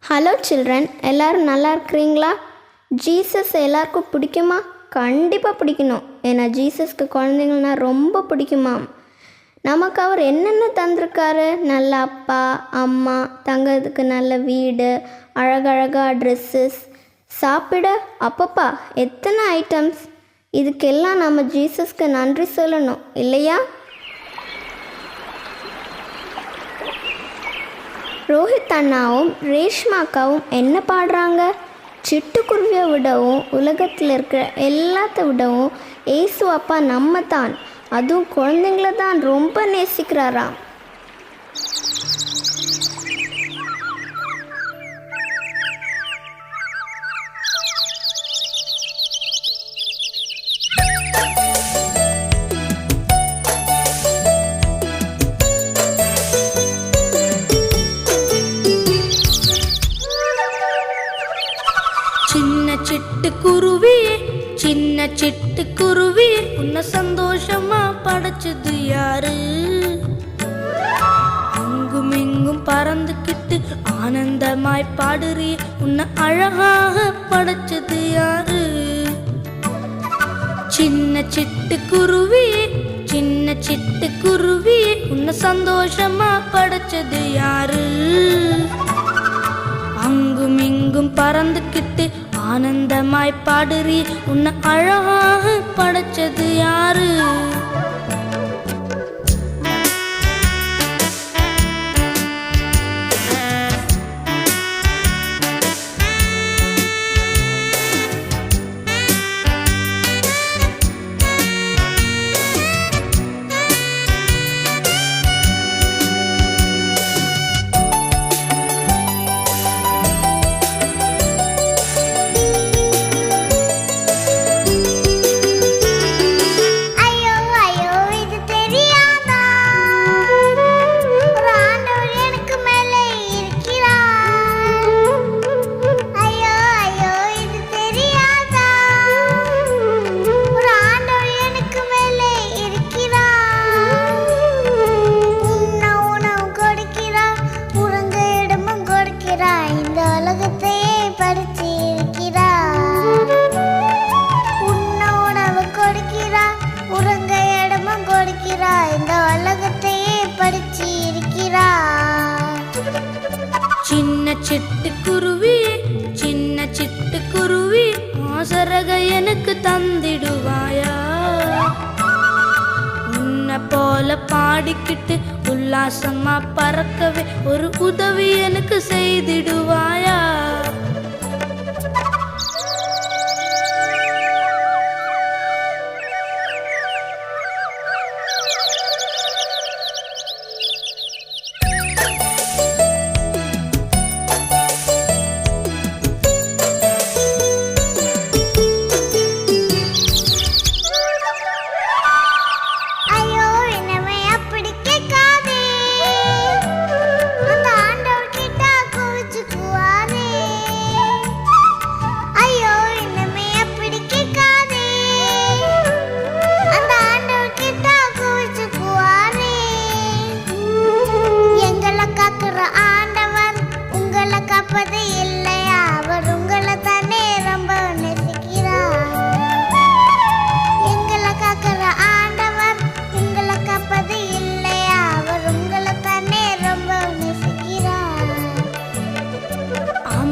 Hello children, எல்லோரும் நல்லா இருக்கிறீங்களா? ஜீசஸ் எல்லாருக்கும் பிடிக்குமா? கண்டிப்பாக பிடிக்கணும். ஏன்னா ஜீசஸ்க்கு குழந்தைங்கள்னா ரொம்ப பிடிக்குமாம். நமக்கு அவர் என்னென்ன தந்திருக்காரு? நல்ல அப்பா அம்மா, தங்கிறதுக்கு நல்ல வீடு, அழகழகாக ட்ரெஸ்ஸஸ், சாப்பிட அப்பப்பா எத்தனை ஐட்டம்ஸ். இதுக்கெல்லாம் நம்ம ஜீசஸ்க்கு நன்றி சொல்லணும் இல்லையா? ரோஹித் அண்ணாவும் ரேஷ்மா அக்காவும் என்ன பாடுறாங்க? சிட்டுக்குருவியை விடவும் உலகத்தில் இருக்கிற எல்லாத்த விடவும் ஏசு அப்பா நம்ம தான், அதுவும் குழந்தைங்கள தான் ரொம்ப நேசிக்கிறாராம். சிட்டுக்குருவியே, சின்ன சிட்டுக்குருவியே, உன்னை சந்தோஷமா படைச்சது யாரு? அங்கும் இங்கும் பறந்துக்கிட்டு ஆனந்தமாய் பாடுறிய, உன்னை அழகாக படைச்சது யாரு? சின்ன சிட்டுக்குருவியே, சின்ன சிட்டுக்குருவியே, உன்னை சந்தோஷமா படைச்சது யாரு? அங்கும் இங்கும் பறந்துக்கிட்டு ஆனந்தமாய் பாடுறி, உன்னை அழகாக படைச்சது யாரு? சின்ன சிட்டுக்குருவி, சின்ன சிட்டுக்குருவி, ஆசரக எனக்கு தந்திடுவாயா? உன்னை போல பாடிக்கிட்டு உல்லாசமா பறக்கவே ஒரு உதவி எனக்கு செய்திடுவாயா?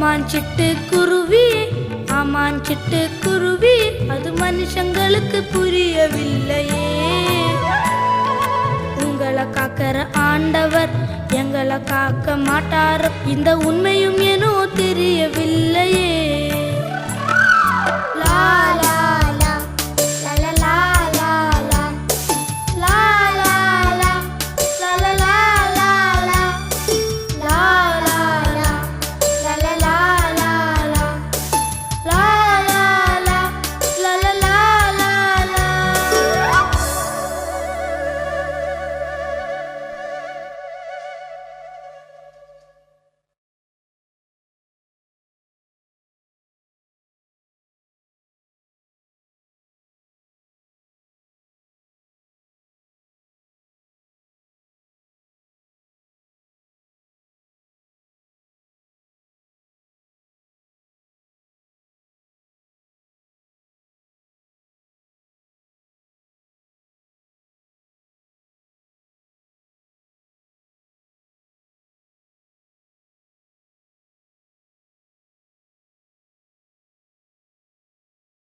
ஆமான் சிட்டுக்குருவி, ஆமான் சிட்டுக்குருவி, அது மனுஷங்களுக்கு புரியவில்லையே. உங்களை காக்கிற ஆண்டவர் எங்களை காக்க மாட்டார், இந்த உண்மையும் ஏனோ தெரியவில்லையே. லா லா